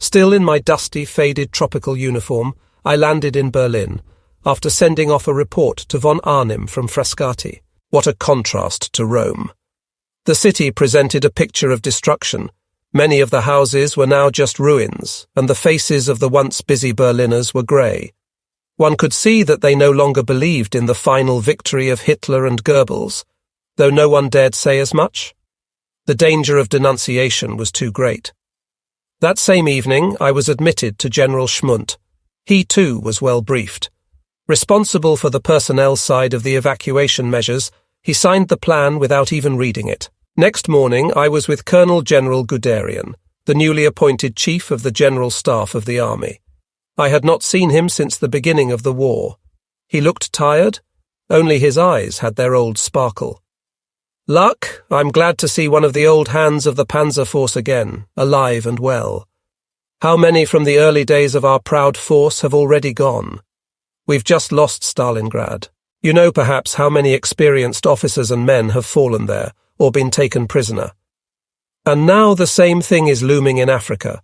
Still in my dusty, faded tropical uniform, I landed in Berlin, after sending off a report to von Arnim from Frascati. What a contrast to Rome. The city presented a picture of destruction. Many of the houses were now just ruins, and the faces of the once busy Berliners were grey. One could see that they no longer believed in the final victory of Hitler and Goebbels, though no one dared say as much. The danger of denunciation was too great. That same evening, I was admitted to General Schmundt. He too was well briefed. Responsible for the personnel side of the evacuation measures, he signed the plan without even reading it. Next morning, I was with Colonel General Guderian, the newly appointed Chief of the General Staff of the Army. I had not seen him since the beginning of the war. He looked tired. Only his eyes had their old sparkle. Luck, I'm glad to see one of the old hands of the Panzer Force again, alive and well. How many from the early days of our proud force have already gone? We've just lost Stalingrad. You know perhaps how many experienced officers and men have fallen there, or been taken prisoner. And now the same thing is looming in Africa.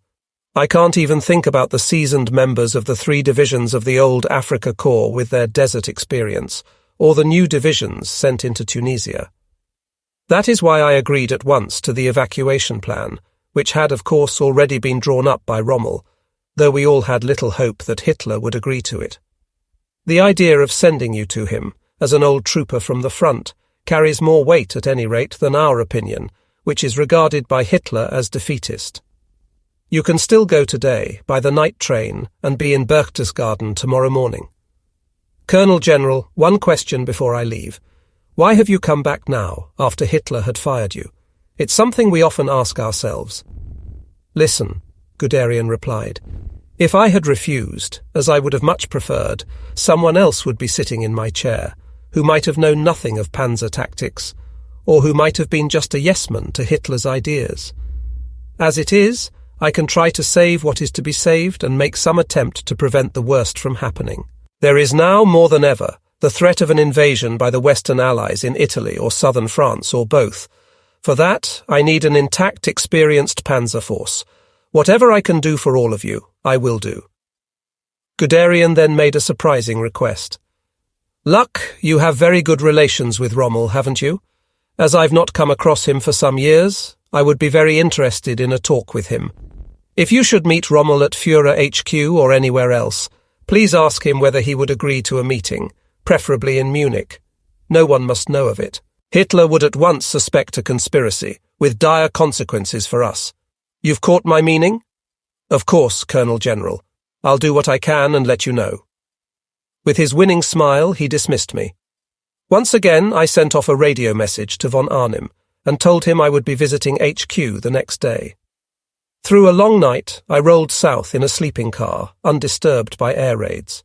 I can't even think about the seasoned members of the 3 divisions of the old Afrika Korps with their desert experience, or the new divisions sent into Tunisia. That is why I agreed at once to the evacuation plan, which had of course already been drawn up by Rommel, though we all had little hope that Hitler would agree to it. The idea of sending you to him, as an old trooper from the front, carries more weight at any rate than our opinion, which is regarded by Hitler as defeatist. You can still go today, by the night train, and be in Berchtesgaden tomorrow morning. Colonel General, one question before I leave. Why have you come back now, after Hitler had fired you? It's something we often ask ourselves. Listen, Guderian replied. If I had refused, as I would have much preferred, someone else would be sitting in my chair, who might have known nothing of panzer tactics, or who might have been just a yes-man to Hitler's ideas. As it is, I can try to save what is to be saved and make some attempt to prevent the worst from happening. There is now, more than ever, the threat of an invasion by the Western Allies in Italy or southern France, or both. For that, I need an intact, experienced panzer force. Whatever I can do for all of you, I will do. Guderian then made a surprising request. Luck, you have very good relations with Rommel, haven't you? As I've not come across him for some years, I would be very interested in a talk with him. If you should meet Rommel at Führer HQ or anywhere else, please ask him whether he would agree to a meeting, preferably in Munich. No one must know of it. Hitler would at once suspect a conspiracy, with dire consequences for us. You've caught my meaning? Of course, Colonel General. I'll do what I can and let you know. With his winning smile, he dismissed me. Once again, I sent off a radio message to von Arnim and told him I would be visiting HQ the next day. Through a long night, I rolled south in a sleeping car, undisturbed by air raids.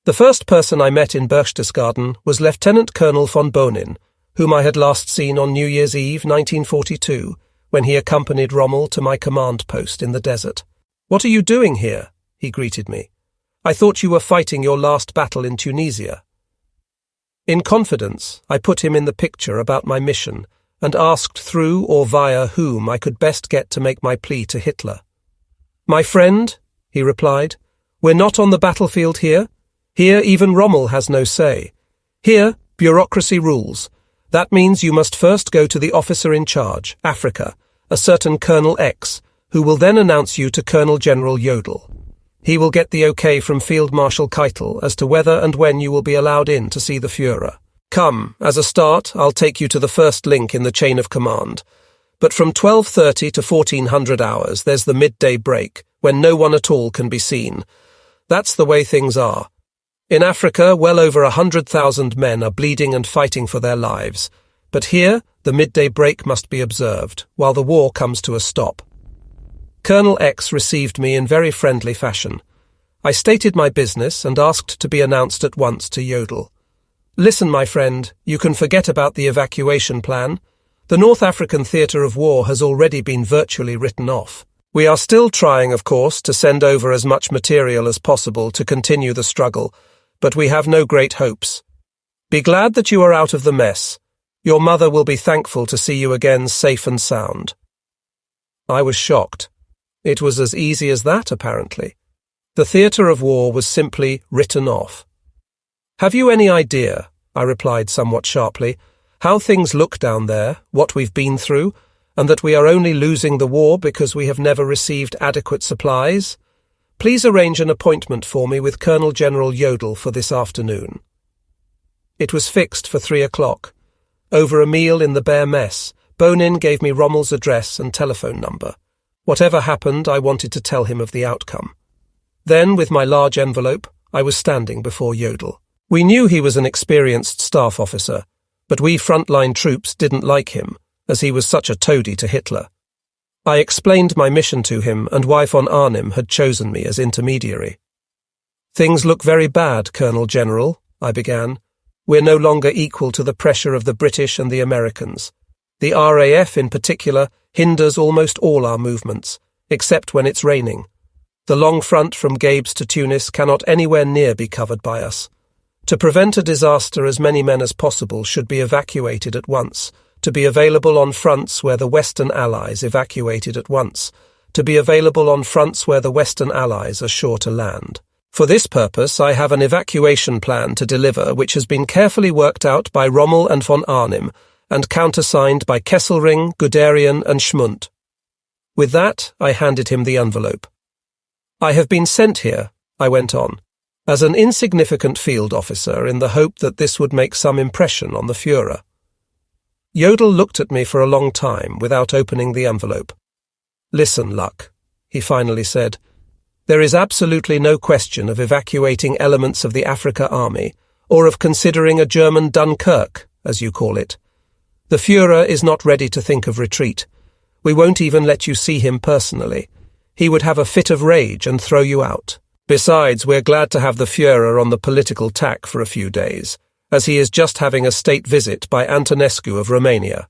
The first person I met in Berchtesgaden was Lieutenant Colonel von Bonin, whom I had last seen on New Year's Eve 1942, when he accompanied Rommel to my command post in the desert. "What are you doing here?" he greeted me. "I thought you were fighting your last battle in Tunisia." In confidence, I put him in the picture about my mission and asked through or via whom I could best get to make my plea to Hitler. "My friend," he replied, "we're not on the battlefield here. Here even Rommel has no say. Here, bureaucracy rules. That means you must first go to the officer in charge, Africa, a certain Colonel X, who will then announce you to Colonel General Jodl. He will get the okay from Field Marshal Keitel as to whether and when you will be allowed in to see the Führer. Come, as a start, I'll take you to the first link in the chain of command. But from 12:30 to 1400 hours, there's the midday break, when no one at all can be seen. That's the way things are. In Africa, well over 100,000 men are bleeding and fighting for their lives. But here, the midday break must be observed, while the war comes to a stop." Colonel X received me in very friendly fashion. I stated my business and asked to be announced at once to Jodl. "Listen, my friend, you can forget about the evacuation plan. The North African theatre of war has already been virtually written off. We are still trying, of course, to send over as much material as possible to continue the struggle, but we have no great hopes. Be glad that you are out of the mess. Your mother will be thankful to see you again safe and sound. I was shocked. It was as easy as that, apparently. The theatre of war was simply written off. Have you any idea, I replied somewhat sharply, how things look down there, what we've been through, and that we are only losing the war because we have never received adequate supplies? Please arrange an appointment for me with Colonel General Jodl for this afternoon. It was fixed for 3 o'clock. Over a meal in the bare mess, Bonin gave me Rommel's address and telephone number. Whatever happened, I wanted to tell him of the outcome. Then, with my large envelope, I was standing before Jodl. We knew he was an experienced staff officer, but we frontline troops didn't like him, as he was such a toady to Hitler. I explained my mission to him and why von Arnim had chosen me as intermediary. Things look very bad, Colonel General, I began. We're no longer equal to the pressure of the British and the Americans. The RAF, in particular, hinders almost all our movements, except when it's raining. The long front from Gabes to Tunis cannot anywhere near be covered by us. To prevent a disaster, as many men as possible should be evacuated at once, to be available on fronts where the Western Allies evacuated at once, to be available on fronts where the Western Allies are sure to land. For this purpose, I have an evacuation plan to deliver which has been carefully worked out by Rommel and von Arnim and countersigned by Kesselring, Guderian and Schmundt. With that, I handed him the envelope. I have been sent here, I went on, as an insignificant field officer in the hope that this would make some impression on the Führer. Jodl looked at me for a long time without opening the envelope. Listen, Luck, he finally said. There is absolutely no question of evacuating elements of the Afrika Army, or of considering a German Dunkirk, as you call it. The Führer is not ready to think of retreat. We won't even let you see him personally. He would have a fit of rage and throw you out. Besides, we're glad to have the Führer on the political tack for a few days, as he is just having a state visit by Antonescu of Romania.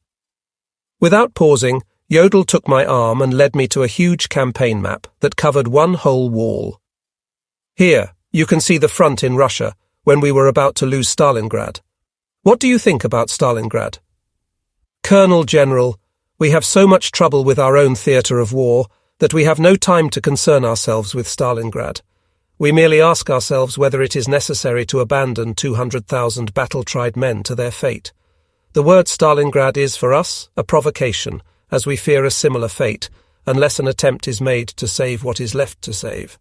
Without pausing, Jodl took my arm and led me to a huge campaign map that covered one whole wall. Here, you can see the front in Russia, when we were about to lose Stalingrad. What do you think about Stalingrad? Colonel General, we have so much trouble with our own theatre of war that we have no time to concern ourselves with Stalingrad. We merely ask ourselves whether it is necessary to abandon 200,000 battle-tried men to their fate. The word Stalingrad is, for us, a provocation, as we fear a similar fate, unless an attempt is made to save what is left to save.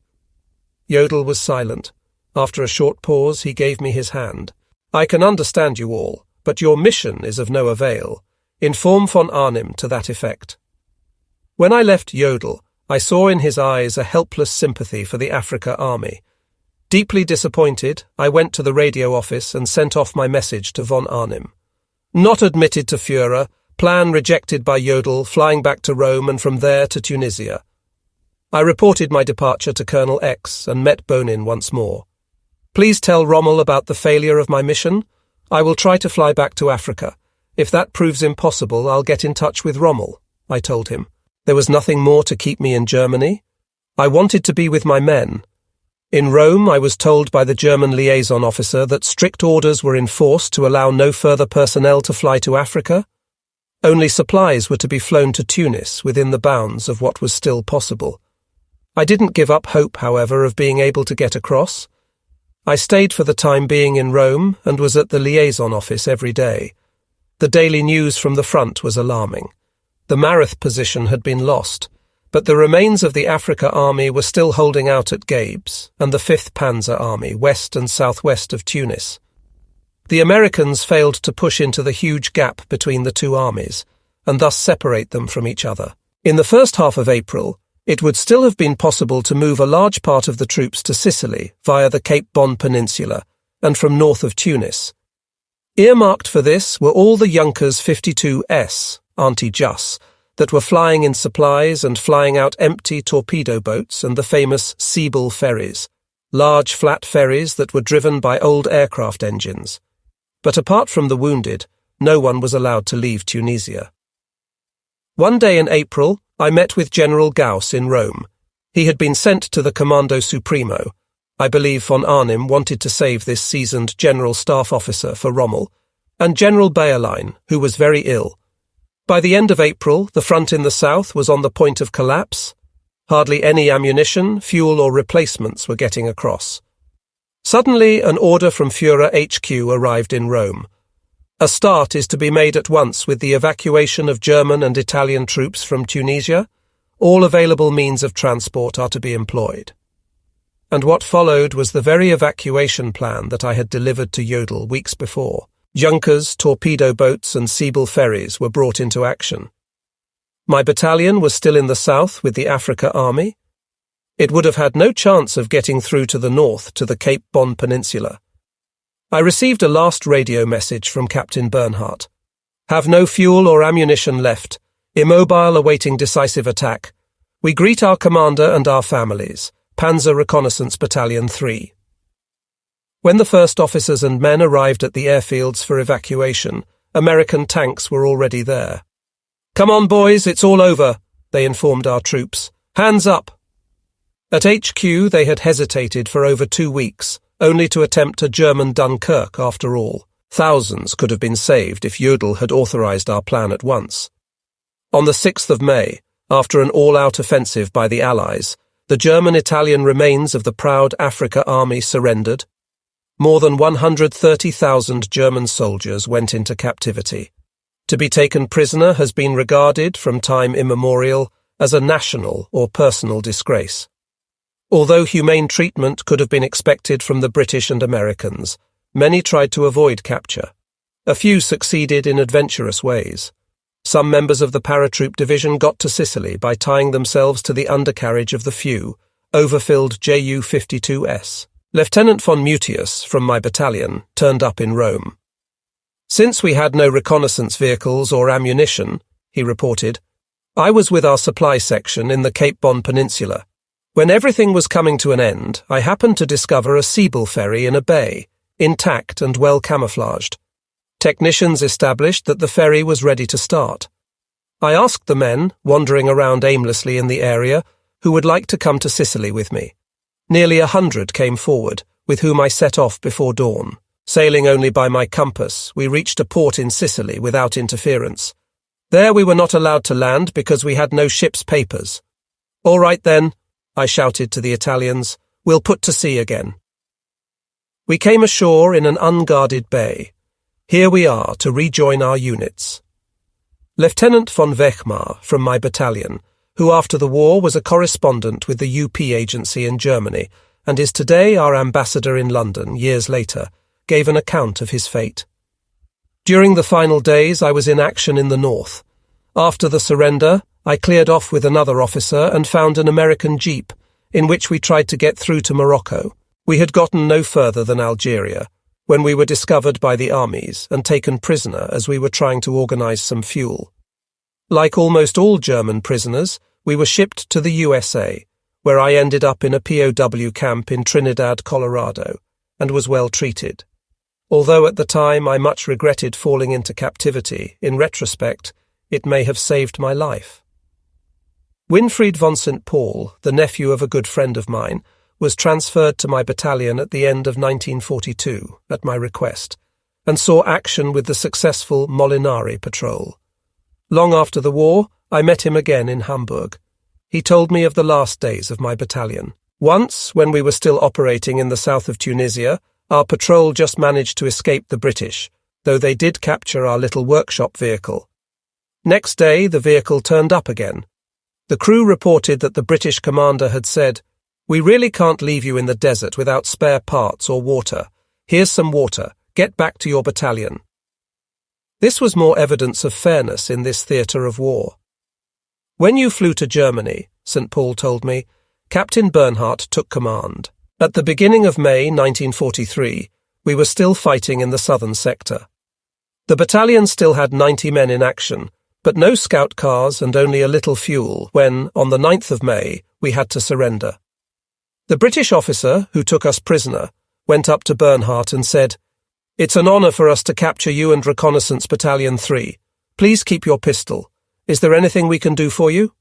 Jodl was silent. After a short pause, he gave me his hand. I can understand you all, but your mission is of no avail. Inform von Arnim to that effect. When I left Jodl, I saw in his eyes a helpless sympathy for the Afrika Army. Deeply disappointed, I went to the radio office and sent off my message to von Arnim. Not admitted to Führer, plan rejected by Jodl, flying back to Rome and from there to Tunisia. I reported my departure to Colonel X and met Bonin once more. Please tell Rommel about the failure of my mission. I will try to fly back to Africa. If that proves impossible, I'll get in touch with Rommel, I told him. There was nothing more to keep me in Germany. I wanted to be with my men. In Rome, I was told by the German liaison officer that strict orders were in force to allow no further personnel to fly to Africa. Only supplies were to be flown to Tunis within the bounds of what was still possible. I didn't give up hope, however, of being able to get across. I stayed for the time being in Rome and was at the liaison office every day. The daily news from the front was alarming. The Mareth position had been lost, but the remains of the Afrika Army were still holding out at Gabes and the 5th Panzer Army west and southwest of Tunis. The Americans failed to push into the huge gap between the two armies, and thus separate them from each other. In the first half of April, it would still have been possible to move a large part of the troops to Sicily via the Cape Bon Peninsula and from north of Tunis. Earmarked for this were all the Junkers 52S, Anti-Jus, that were flying in supplies and flying out empty torpedo boats and the famous Siebel ferries, large flat ferries that were driven by old aircraft engines. But apart from the wounded, no one was allowed to leave Tunisia. One day in April, I met with General Gauss in Rome. He had been sent to the Commando Supremo. I believe von Arnim wanted to save this seasoned general staff officer for Rommel, and General Bayerlein, who was very ill. By the end of April, the front in the south was on the point of collapse. Hardly any ammunition, fuel or replacements were getting across. Suddenly, an order from Führer HQ arrived in Rome. A start is to be made at once with the evacuation of German and Italian troops from Tunisia. All available means of transport are to be employed. And what followed was the very evacuation plan that I had delivered to Jodl weeks before. Junkers, torpedo boats and Siebel ferries were brought into action. My battalion was still in the south with the Afrika Army. It would have had no chance of getting through to the north to the Cape Bon Peninsula. I received a last radio message from Captain Bernhardt. Have no fuel or ammunition left. Immobile awaiting decisive attack. We greet our commander and our families. Panzer Reconnaissance Battalion 3. When the first officers and men arrived at the airfields for evacuation, American tanks were already there. Come on, boys, it's all over, they informed our troops. Hands up. At HQ they had hesitated for over 2 weeks, only to attempt a German Dunkirk after all. Thousands could have been saved if Jodl had authorized our plan at once. On the 6th of May, after an all-out offensive by the Allies, the German-Italian remains of the proud Afrika Army surrendered. More than 130,000 German soldiers went into captivity. To be taken prisoner has been regarded, from time immemorial, as a national or personal disgrace. Although humane treatment could have been expected from the British and Americans, many tried to avoid capture. A few succeeded in adventurous ways. Some members of the paratroop division got to Sicily by tying themselves to the undercarriage of the few, overfilled Ju-52s. Lieutenant von Mutius, from my battalion, turned up in Rome. Since we had no reconnaissance vehicles or ammunition, he reported, I was with our supply section in the Cape Bon Peninsula. When everything was coming to an end, I happened to discover a Siebel ferry in a bay, intact and well camouflaged. Technicians established that the ferry was ready to start. I asked the men, wandering around aimlessly in the area, who would like to come to Sicily with me. Nearly 100 came forward, with whom I set off before dawn. Sailing only by my compass, we reached a port in Sicily without interference. There we were not allowed to land because we had no ship's papers. All right then, I shouted to the Italians, we'll put to sea again. We came ashore in an unguarded bay. Here we are to rejoin our units. Lieutenant von Wechmar, from my battalion, who after the war was a correspondent with the UP agency in Germany and is today our ambassador in London years later, gave an account of his fate. During the final days I was in action in the north. After the surrender, I cleared off with another officer and found an American jeep, in which we tried to get through to Morocco. We had gotten no further than Algeria, when we were discovered by the armies and taken prisoner as we were trying to organize some fuel. Like almost all German prisoners, we were shipped to the USA, where I ended up in a POW camp in Trinidad, Colorado, and was well treated. Although at the time I much regretted falling into captivity, in retrospect, it may have saved my life. Winfried von St. Paul, the nephew of a good friend of mine, was transferred to my battalion at the end of 1942, at my request, and saw action with the successful Molinari patrol. Long after the war, I met him again in Hamburg. He told me of the last days of my battalion. Once, when we were still operating in the south of Tunisia, our patrol just managed to escape the British, though they did capture our little workshop vehicle. Next day, the vehicle turned up again. The crew reported that the British commander had said, "We really can't leave you in the desert without spare parts or water. Here's some water. Get back to your battalion." This was more evidence of fairness in this theatre of war. When you flew to Germany, St. Paul told me, Captain Bernhardt took command. At the beginning of May 1943, we were still fighting in the southern sector. The battalion still had 90 men in action, but no scout cars and only a little fuel when, on the 9th of May, we had to surrender. The British officer, who took us prisoner, went up to Bernhardt and said, "It's an honour for us to capture you and Reconnaissance Battalion 3. Please keep your pistol. Is there anything we can do for you?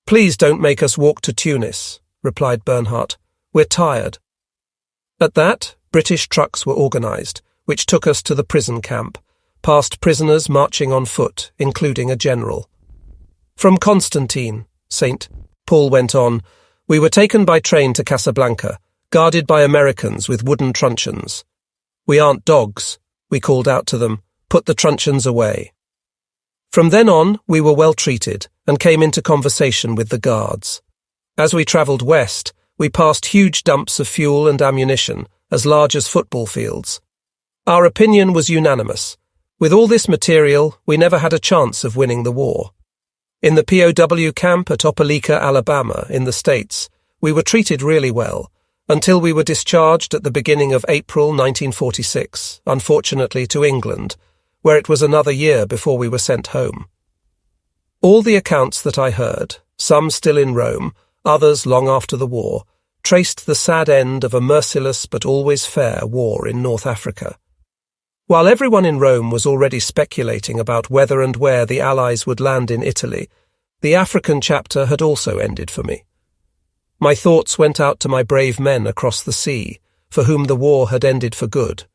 Please don't make us walk to Tunis, replied Bernhardt. We're tired. At that, British trucks were organised, which took us to the prison camp, past prisoners marching on foot, including a general. From Constantine, St. Paul went on, we were taken by train to Casablanca, guarded by Americans with wooden truncheons. We aren't dogs, we called out to them, put the truncheons away. From then on, we were well treated and came into conversation with the guards. As we travelled west, we passed huge dumps of fuel and ammunition, as large as football fields. Our opinion was unanimous. With all this material, we never had a chance of winning the war. In the POW camp at Opelika, Alabama, in the States, we were treated really well, until we were discharged at the beginning of April 1946, unfortunately to England, where it was another year before we were sent home. All the accounts that I heard, some still in Rome, others long after the war, traced the sad end of a merciless but always fair war in North Africa. While everyone in Rome was already speculating about whether and where the Allies would land in Italy, the African chapter had also ended for me. My thoughts went out to my brave men across the sea, for whom the war had ended for good,